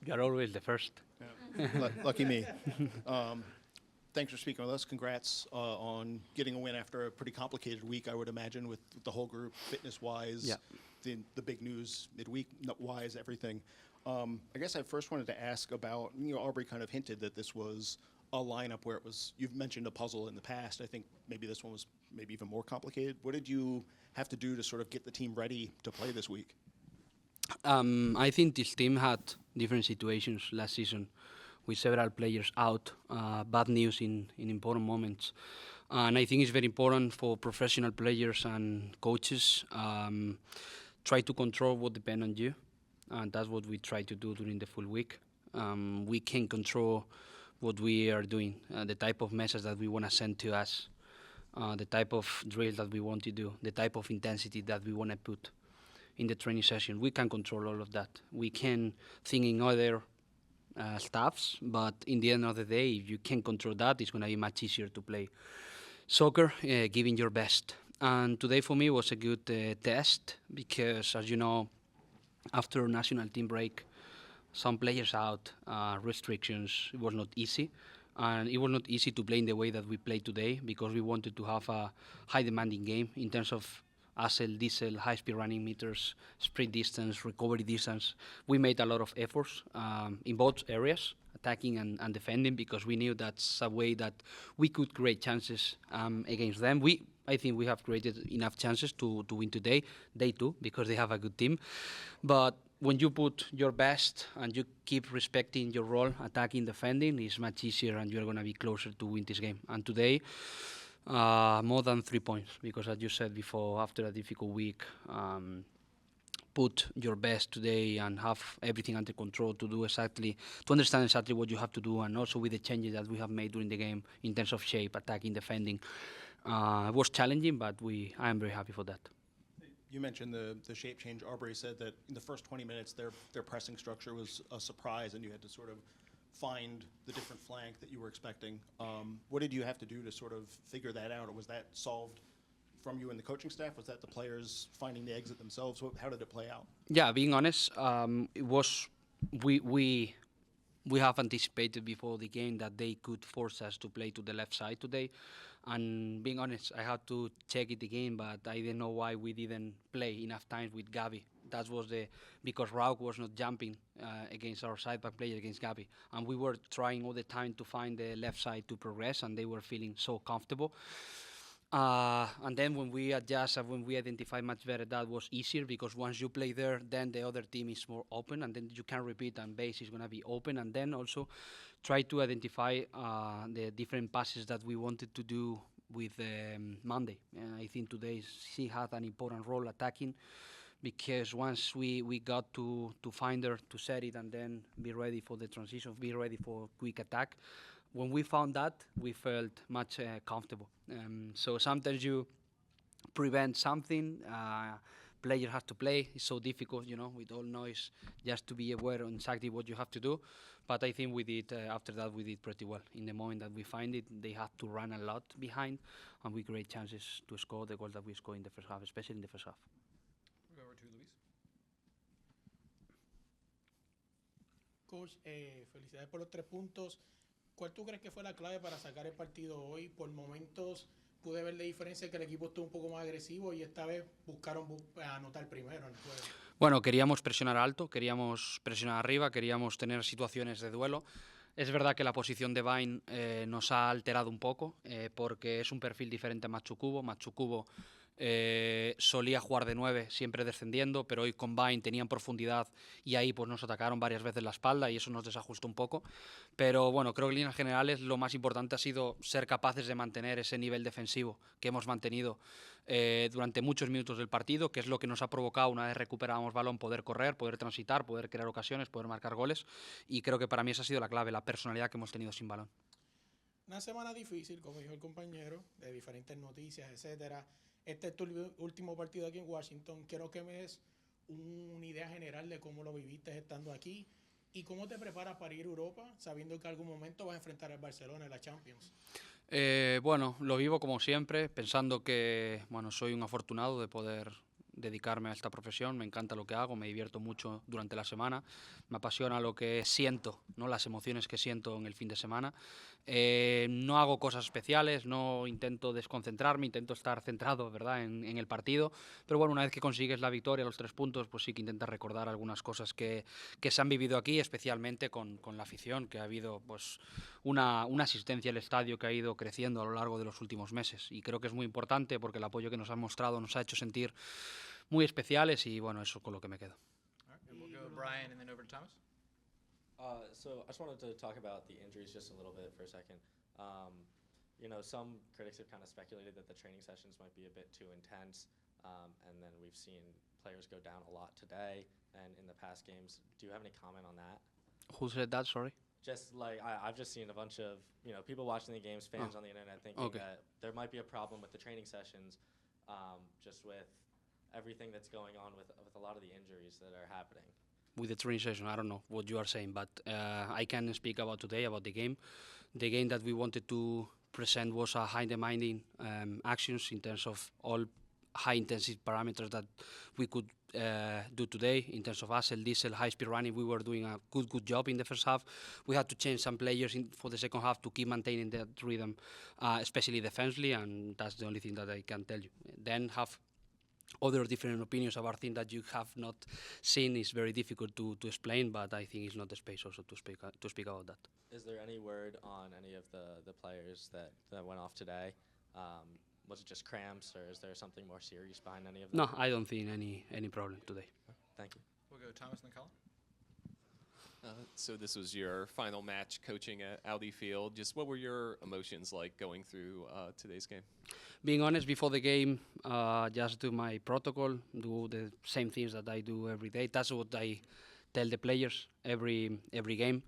You're always the first. Yeah. Lucky me. Thanks for speaking with us. Congrats on getting a win after a pretty complicated week, I would imagine, with the whole group, fitness-wise, Yeah. the big news midweek-wise, everything. I guess I first wanted to ask about, Aubrey kind of hinted that this was a lineup where it was, you've mentioned a puzzle in the past. I think maybe this one was maybe even more complicated. What did you have to do to sort of get the team ready to play this week? I think this team had different situations last season with several players out, bad news in important moments. And I think it's very important for professional players and coaches try to control what depends on you. And that's what we try to do during the full week. We can control what we are doing, the type of message that we want to send to us, the type of drill that we want to do, the type of intensity that we want to put in the training session. We can control all of that. We can think in other stuffs, but in the end of the day, if you can control that, it's going to be much easier to play soccer, giving your best. And today for me was a good test because, as you know, after national team break, some players out, restrictions, it was not easy. And it was not easy to play in the way that we play today because we wanted to have a high demanding game in terms of ASL, diesel, high-speed running meters, sprint distance, recovery distance. We made a lot of efforts in both areas, attacking and defending, because we knew that's a way that we could create chances against them. I think we have created enough chances to win today. They too, because they have a good team. But when you put your best and you keep respecting your role, attacking, defending, it's much easier and you're going to be closer to win this game. And today, more than 3 points, because as you said before, after a difficult week, put your best today and have everything under control to understand exactly what you have to do, and also with the changes that we have made during the game in terms of shape, attacking, defending. It was challenging, but I am very happy for that. You mentioned the shape change. Aubrey said that in the first 20 minutes, their pressing structure was a surprise, and you had to sort of find the different flank that you were expecting. What did you have to do to sort of figure that out, or was that solved from you and the coaching staff? Was that the players finding the exit themselves? How did it play out? Yeah, being honest, it was we have anticipated before the game that they could force us to play to the left side today. And being honest, I had to check it again, but I didn't know why we didn't play enough times with Gabi. That was because Rauk was not jumping against our side back player, against Gabi. And we were trying all the time to find the left side to progress, and they were feeling so comfortable. And then when we adjust and when we identify much better, that was easier, because once you play there, then the other team is more open, and then you can repeat, and base is going to be open. And then also try to identify the different passes that we wanted to do with Monday. I think today she had an important role attacking, because once we got to find her, to set it, and then be ready for the transition, be ready for quick attack, when we found that, we felt much comfortable. So sometimes you prevent something, player has to play. It's so difficult, with all noise, just to be aware of exactly what you have to do. But I think we did, after that, we did pretty well. In the moment that we find it, they had to run a lot behind, and we create chances to score the goal that we scored in the first half, especially in the first half. We'll go over to Luis. Coach, felicidades por los 3 puntos. ¿Cuál tú crees que fue la clave para sacar el partido hoy? Por momentos pude ver la diferencia que el equipo estuvo un poco más agresivo y esta vez buscaron anotar primero en el juego. Bueno, queríamos presionar alto, queríamos presionar arriba, queríamos tener situaciones de duelo. Es verdad que la posición de Vine nos ha alterado un poco, porque es un perfil diferente a Machu Cubo. Machu Cubo solía jugar de 9, siempre descendiendo, pero hoy con Vine tenían profundidad y ahí pues nos atacaron varias veces la espalda y eso nos desajustó un poco. Pero bueno, creo que en líneas generales lo más importante ha sido ser capaces de mantener ese nivel defensivo que hemos mantenido durante muchos minutos del partido, que es lo que nos ha provocado, una vez recuperábamos balón, poder correr, poder transitar, poder crear ocasiones, poder marcar goles, y creo que para mí esa ha sido la clave, la personalidad que hemos tenido sin balón. Una semana difícil, como dijo el compañero, de diferentes noticias, etcétera. Este es tu último partido aquí en Washington. Quiero que me des una idea general de cómo lo viviste estando aquí y cómo te preparas para ir a Europa, sabiendo que en algún momento vas a enfrentar al Barcelona en la Champions. Bueno, lo vivo como siempre, pensando que soy un afortunado de poder dedicarme a esta profesión, me encanta lo que hago, me divierto mucho durante la semana, me apasiona lo que siento, ¿no? Las emociones que siento en el fin de semana. No hago cosas especiales, no intento desconcentrarme, intento estar centrado, ¿verdad?, en el partido, pero bueno, una vez que consigues la victoria, los 3 puntos, pues sí que intentas recordar algunas cosas que se han vivido aquí, especialmente con la afición, que ha habido pues una asistencia al estadio que ha ido creciendo a lo largo de los últimos meses, y creo que es muy importante porque el apoyo que nos han mostrado nos ha hecho sentir muy especiales, y bueno, eso con lo que me quedo. All right, and we'll go Brian and then over to Thomas. So I just wanted to talk about the injuries just a little bit for a second. Some critics have kind of speculated that the training sessions might be a bit too intense, and then we've seen players go down a lot today and in the past games. Do you have any comment on that? Who said that, sorry? Just like I've just seen a bunch of people watching the games, fans on the internet, thinking that there might be a problem with the training sessions, just with everything that's going on with a lot of the injuries that are happening. With the training session, I don't know what you are saying, but I can speak about today, about the game. The game that we wanted to present was a high-demanding actions in terms of all high-intensity parameters that we could do today. In terms of ASL, diesel, high-speed running, we were doing a good job in the first half. We had to change some players for the second half to keep maintaining that rhythm, especially defensively, and that's the only thing that I can tell you. Then have other different opinions about things that you have not seen is very difficult to explain, but I think it's not the space also to speak about that. Is there any word on any of the players that went off today? Was it just cramps, or is there something more serious behind any of them? No, I don't think any problem today. Thank you. We'll go Thomas and then Colin. So this was your final match coaching at Audi Field. Just what were your emotions like going through today's game? Being honest, before the game, just do my protocol, do the same things that I do every day. That's what I tell the players every game.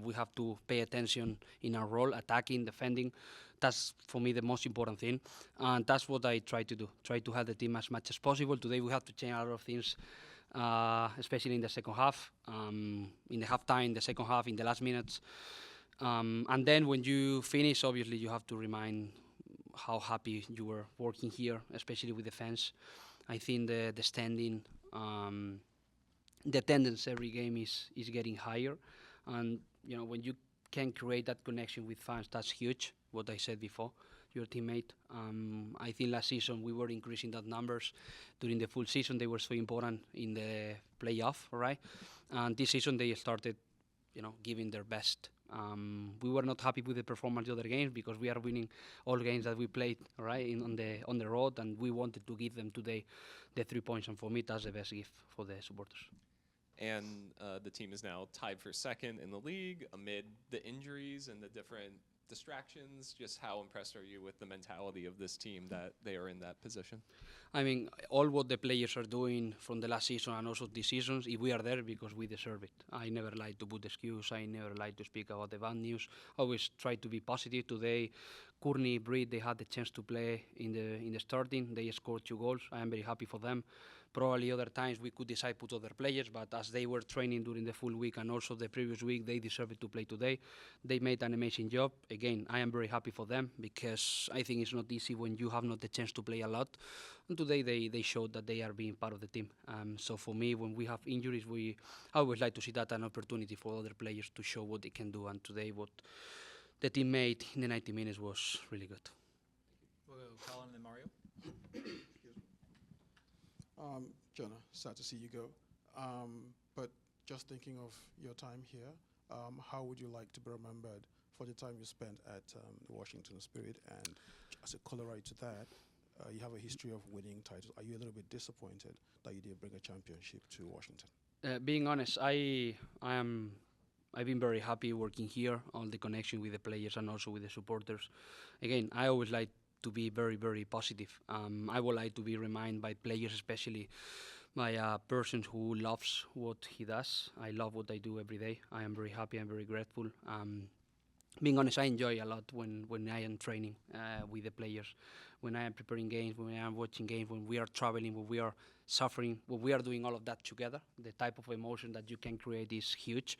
We have to pay attention in our role, attacking, defending. That's, for me, the most important thing. And that's what I try to do, try to help the team as much as possible. Today we have to change a lot of things, especially in the second half, in the halftime, the second half, in the last minutes. And then when you finish, obviously, you have to remind how happy you were working here, especially with the fans. I think the standing, the attendance every game is getting higher. And, when you can create that connection with fans, that's huge, what I said before, your teammate. I think last season we were increasing that numbers. During the full season, they were so important in the playoff, right? And this season they started, giving their best. We were not happy with the performance of the other games because we are winning all games that we played, right, on the road, and we wanted to give them today the 3 points, and for me that's the best gift for the supporters. And the team is now tied for second in the league amid the injuries and the different distractions. Just how impressed are you with the mentality of this team that they are in that position? I mean, all what the players are doing from the last season and also this season, if we are there because we deserve it. I never like to put excuse. I never like to speak about the bad news. Always try to be positive. Today, Courtney, Breed, they had the chance to play in the starting. They scored 2 goals. I am very happy for them. Probably other times we could decide put other players, but as they were training during the full week and also the previous week, they deserved to play today. They made an amazing job. Again, I am very happy for them because I think it's not easy when you have not the chance to play a lot. And today they showed that they are being part of the team. So for me, when we have injuries, I always like to see that an opportunity for other players to show what they can do. And today what the team made in the 90 minutes was really good. We'll go Colin and then Mario. Jonah, sad to see you go. But just thinking of your time here, how would you like to be remembered for the time you spent at the Washington Spirit? And as a corollary to that, you have a history of winning titles. Are you a little bit disappointed that you didn't bring a championship to Washington? Being honest, I've been very happy working here, all the connection with the players and also with the supporters. Again, I always like to be very, very positive. I would like to be reminded by players, especially by a person who loves what he does. I love what I do every day. I am very happy. I'm very grateful. Being honest, I enjoy a lot when I am training with the players, when I am preparing games, when I am watching games, when we are traveling, when we are suffering, when we are doing all of that together. The type of emotion that you can create is huge.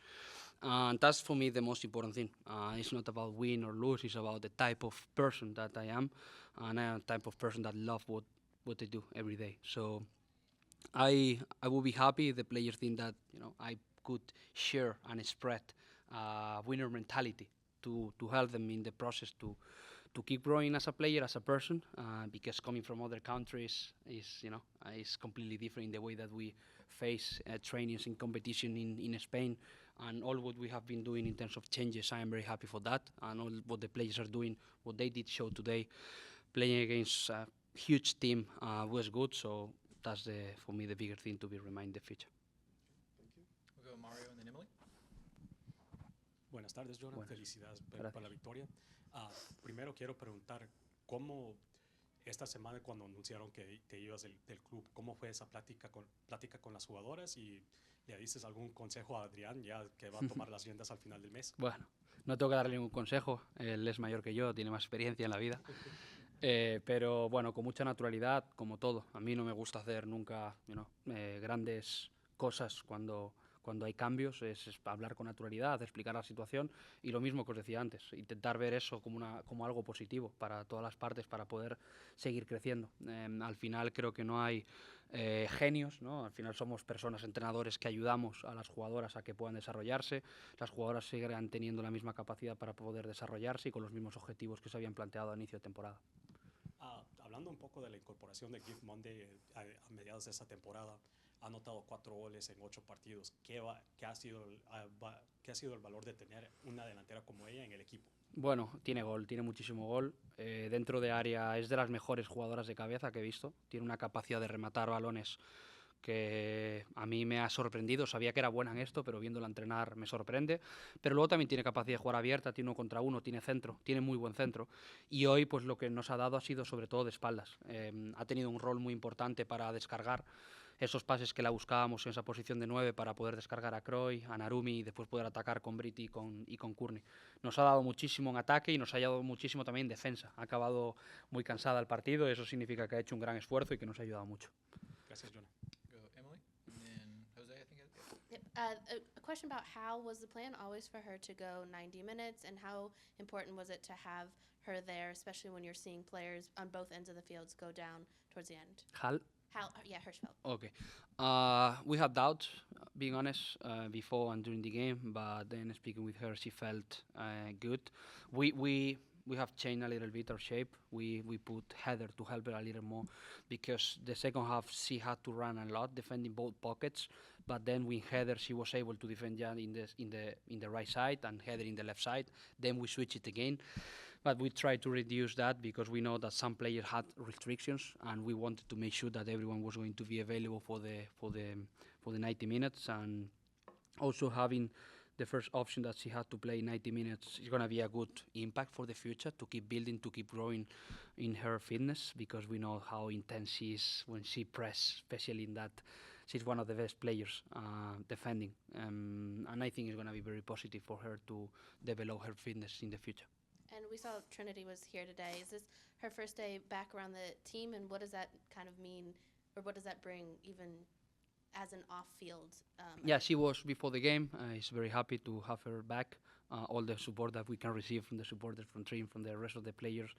And that's, for me, the most important thing. It's not about win or lose. It's about the type of person that I am. And I am the type of person that loves what I do every day. So I would be happy if the players think that I could share and spread winner mentality to help them in the process to keep growing as a player, as a person, because coming from other countries is completely different in the way that we face trainings in competition in Spain, and all what we have been doing in terms of changes. I am very happy for that, and all what the players are doing, what they did show today, playing against a huge team was good. So that's for me the bigger thing to be reminded in the future. We'll go Mario and then Emily. Buenas tardes, Jonathan. Buenas. Felicidades Gracias. por la victoria. Primero quiero preguntar cómo esta semana cuando anunciaron que te ibas del club, ¿cómo fue esa plática con las jugadoras? Y le dices algún consejo a Adrián ya que va a tomar las riendas al final del mes. Bueno, no tengo que darle ningún consejo, él es mayor que yo, tiene más experiencia en la vida. Pero bueno, con mucha naturalidad, como todo. A mí no me gusta hacer nunca grandes cosas cuando hay cambios, es hablar con naturalidad, explicar la situación, y lo mismo que os decía antes, intentar ver eso como algo positivo para todas las partes para poder seguir creciendo. Al final creo que no hay genios, ¿no? Al final somos personas, entrenadores, que ayudamos a las jugadoras a que puedan desarrollarse. Las jugadoras seguirán teniendo la misma capacidad para poder desarrollarse y con los mismos objetivos que se habían planteado a inicio de temporada. Hablando un poco de la incorporación de Give Monday a mediados de esta temporada, ha anotado 4 goles en 8 partidos. ¿Qué ha sido el valor de tener una delantera como ella en el equipo? Bueno, tiene muchísimo gol. Dentro de área es de las mejores jugadoras de cabeza que he visto. Tiene una capacidad de rematar balones que a mí me ha sorprendido. Sabía que era buena en esto, pero viéndola entrenar me sorprende. Pero luego también tiene capacidad de jugar abierta, tiene 1 contra 1, tiene centro, tiene muy buen centro. Y hoy pues lo que nos ha dado ha sido sobre todo de espaldas. Ha tenido un rol muy importante para descargar esos pases que la buscábamos en esa posición de 9 para poder descargar a Croy, a Narumi y después poder atacar con Britt y con Courtney. Nos ha dado muchísimo en ataque y nos ha dado muchísimo también en defensa. Ha acabado muy cansada el partido, eso significa que ha hecho un gran esfuerzo y que nos ha ayudado mucho. Gracias, Jonah. Go Emily and then Jose, I think. Yep. A question about how was the plan always for her to go 90 minutes, and how important was it to have her there, especially when you're seeing players on both ends of the fields go down towards the end? Hirschfeld. Okay. We had doubts, being honest, before and during the game, but then speaking with her, she felt good. We have changed a little bit our shape. We put Heather to help her a little more because the second half she had to run a lot, defending both pockets. But then with Heather, she was able to defend Jan in the right side and Heather in the left side. Then we switched it again. But we tried to reduce that because we know that some players had restrictions, and we wanted to make sure that everyone was going to be available for the 90 minutes. And also having the first option that she had to play 90 minutes is going to be a good impact for the future to keep building, to keep growing in her fitness, because we know how intense she is when she presses, especially in that. She's one of the best players defending, and I think it's going to be very positive for her to develop her fitness in the future. And we saw Trinity was here today. Is this her first day back around the team, and what does that kind of mean, or what does that bring even as an off-field? Yeah, she was before the game. He's very happy to have her back. All the support that we can receive from the supporters, from Trim, from the rest of the players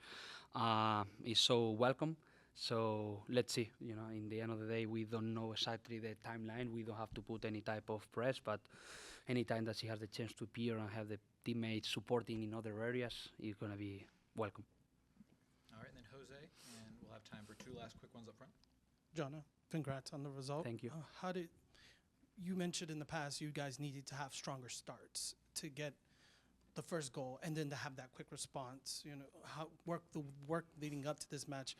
is so welcome. So let's see. In the end of the day, we don't know exactly the timeline. We don't have to put any type of press, but anytime that she has the chance to appear and have the teammates supporting in other areas, is going to be welcome. All right, and then Jose, and we'll have time for 2 last quick ones up front. Jonah, congrats on the result. Thank you. How did you mentioned in the past you guys needed to have stronger starts to get the first goal and then to have that quick response? How the work leading up to this match.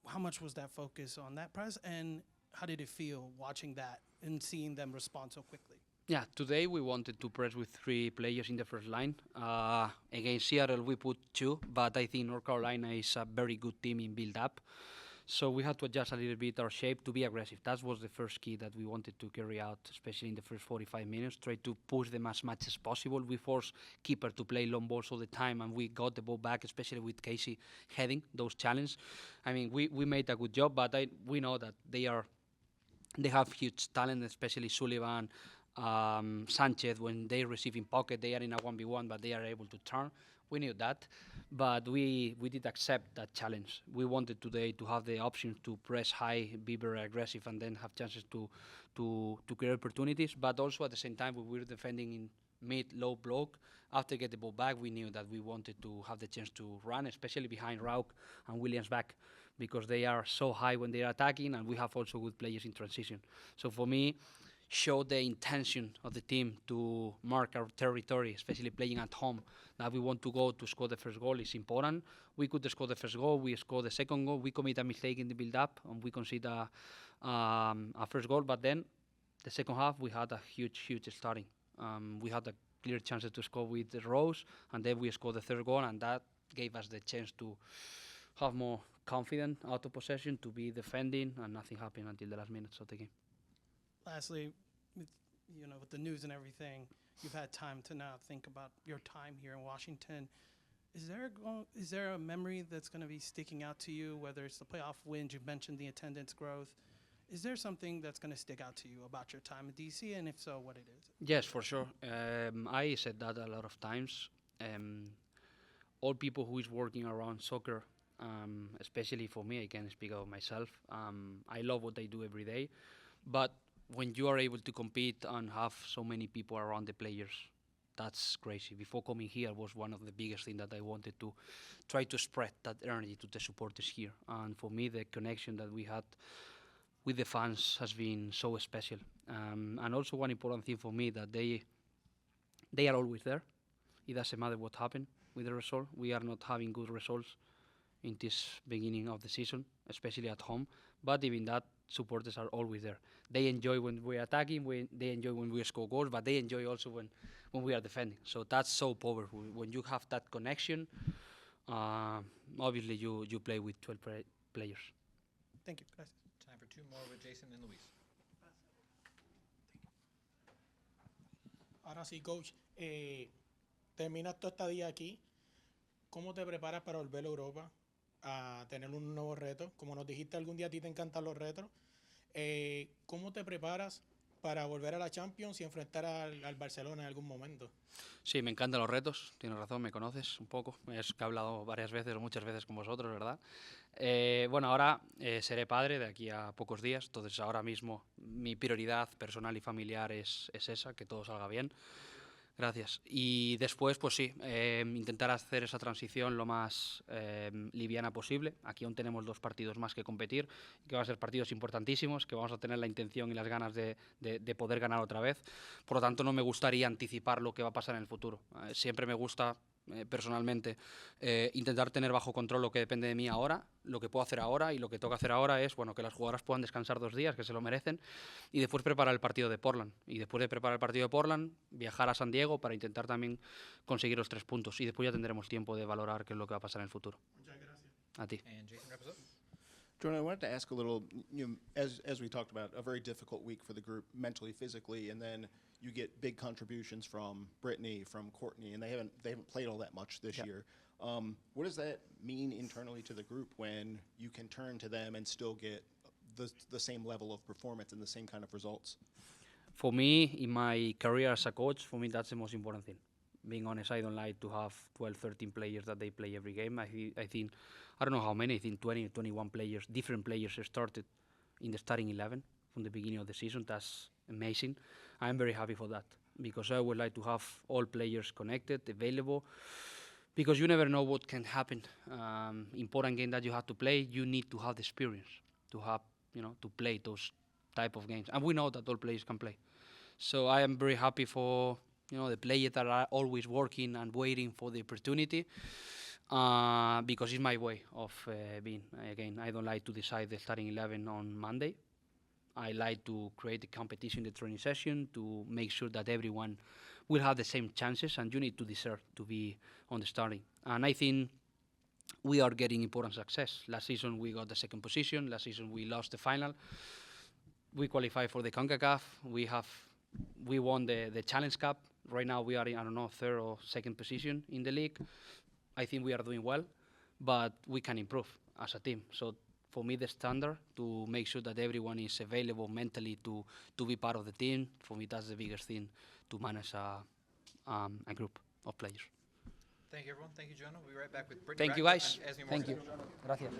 How much was that focus on that press, and how did it feel watching that and seeing them respond so quickly? Yeah, today we wanted to press with 3 players in the first line. Against Seattle, we put 2, but I think North Carolina is a very good team in build-up. So we had to adjust a little bit our shape to be aggressive. That was the first key that we wanted to carry out, especially in the first 45 minutes. Try to push them as much as possible. We forced keeper to play long balls all the time, and we got the ball back, especially with Casey heading those challenges. I mean, we made a good job, but we know that they have huge talent, especially Sullivan, Sanchez. When they receive in pocket, they are in a 1v1, but they are able to turn. We knew that, but we did accept that challenge. We wanted today to have the option to press high, be very aggressive, and then have chances to create opportunities. But also at the same time, we were defending in mid-low block. After get the ball back, we knew that we wanted to have the chance to run, especially behind Rauk and Williams back, because they are so high when they are attacking, and we have also good players in transition. So for me, show the intention of the team to mark our territory, especially playing at home, that we want to go to score the first goal is important. We could score the first goal, we scored the second goal, we commit a mistake in the build-up, and we concede a first goal, but then the second half we had a huge starting. We had a clear chance to score with the Rose, and then we scored the third goal, and that gave us the chance to have more confidence out of possession, to be defending, and nothing happened until the last minutes of the game. Lastly, with the news and everything, you've had time to now think about your time here in Washington. Is there a memory that's going to be sticking out to you, whether it's the playoff wins, you've mentioned the attendance growth. Is there something that's going to stick out to you about your time in DC, and if so, what it is? Yes, for sure. I said that a lot of times. All people who is working around soccer, especially for me, I can speak of myself. I love what I do every day, but when you are able to compete and have so many people around the players, that's crazy. Before coming here was one of the biggest things that I wanted to try to spread that energy to the supporters here. And for me, the connection that we had with the fans has been so special. And also one important thing for me, that they are always there. It doesn't matter what happened with the result. We are not having good results in this beginning of the season, especially at home. But even that, supporters are always there. They enjoy when we are attacking, they enjoy when we score goals, but they enjoy also when we are defending. So that's so powerful. When you have that connection, obviously you play with 12 players. Thank you. Gracias. Time for two more with Jason and Luis. Ahora sí, coach, terminas tu estadía aquí. ¿Cómo te preparas para volver a Europa a tener un nuevo reto? Como nos dijiste algún día, a ti te encantan los retos. ¿Cómo te preparas para volver a la Champions y enfrentar al Barcelona en algún momento? Sí, me encantan los retos, tienes razón, me conoces un poco, es que he hablado varias veces o muchas veces con vosotros, ¿verdad? Bueno, ahora seré padre de aquí a pocos días, entonces ahora mismo mi prioridad personal y familiar es esa, que todo salga bien. Gracias. Y después, pues sí, intentar hacer esa transición lo más liviana posible. Aquí aún tenemos 2 partidos más que competir, que van a ser partidos importantísimos, que vamos a tener la intención y las ganas de poder ganar otra vez. Por lo tanto, no me gustaría anticipar lo que va a pasar en el futuro. Siempre me gusta, personalmente, intentar tener bajo control lo que depende de mí ahora, lo que puedo hacer ahora, y lo que toca hacer ahora es, bueno, que las jugadoras puedan descansar 2 días, que se lo merecen, y después preparar el partido de Portland. Y después de preparar el partido de Portland, viajar a San Diego para intentar también conseguir los 3 puntos. Y después ya tendremos tiempo de valorar qué es lo que va a pasar en el futuro. Muchas gracias. A ti. And Jason wraps us up. Jonatan, I wanted to ask a little, as we talked about, a very difficult week for the group mentally, physically, and then you get big contributions from Brittany, from Courtney, and they haven't played all that much this year. What does that mean internally to the group when you can turn to them and still get the same level of performance and the same kind of results? For me, in my career as a coach, for me that's the most important thing. Being honest, I don't like to have 12, 13 players that they play every game. I think, I don't know how many, I think 20 or 21 players, different players started in the starting 11 from the beginning of the season. That's amazing. I'm very happy for that, because I would like to have all players connected, available, because you never know what can happen. Important game that you have to play, you need to have the experience to have, to play those type of games. And we know that all players can play. So I am very happy for the players that are always working and waiting for the opportunity, because it's my way of being. Again, I don't like to decide the starting 11 on Monday. I like to create the competition, the training session, to make sure that everyone will have the same chances, and you need to deserve to be on the starting. And I think we are getting important success. Last season we got the 2nd position. Last season we lost the final. We qualified for the CONCACAF. We won the Challenge Cup. Right now we are in, 3rd or 2nd position in the league. I think we are doing well, but we can improve as a team. So for me, the standard to make sure that everyone is available mentally to be part of the team, for me that's the biggest thing to manage a group of players. Thank you, everyone. Thank you, Jonah. We'll be right back with Brittany Thank you, Ratcliffe guys. and Esme Thank Morgan. you. Gracias.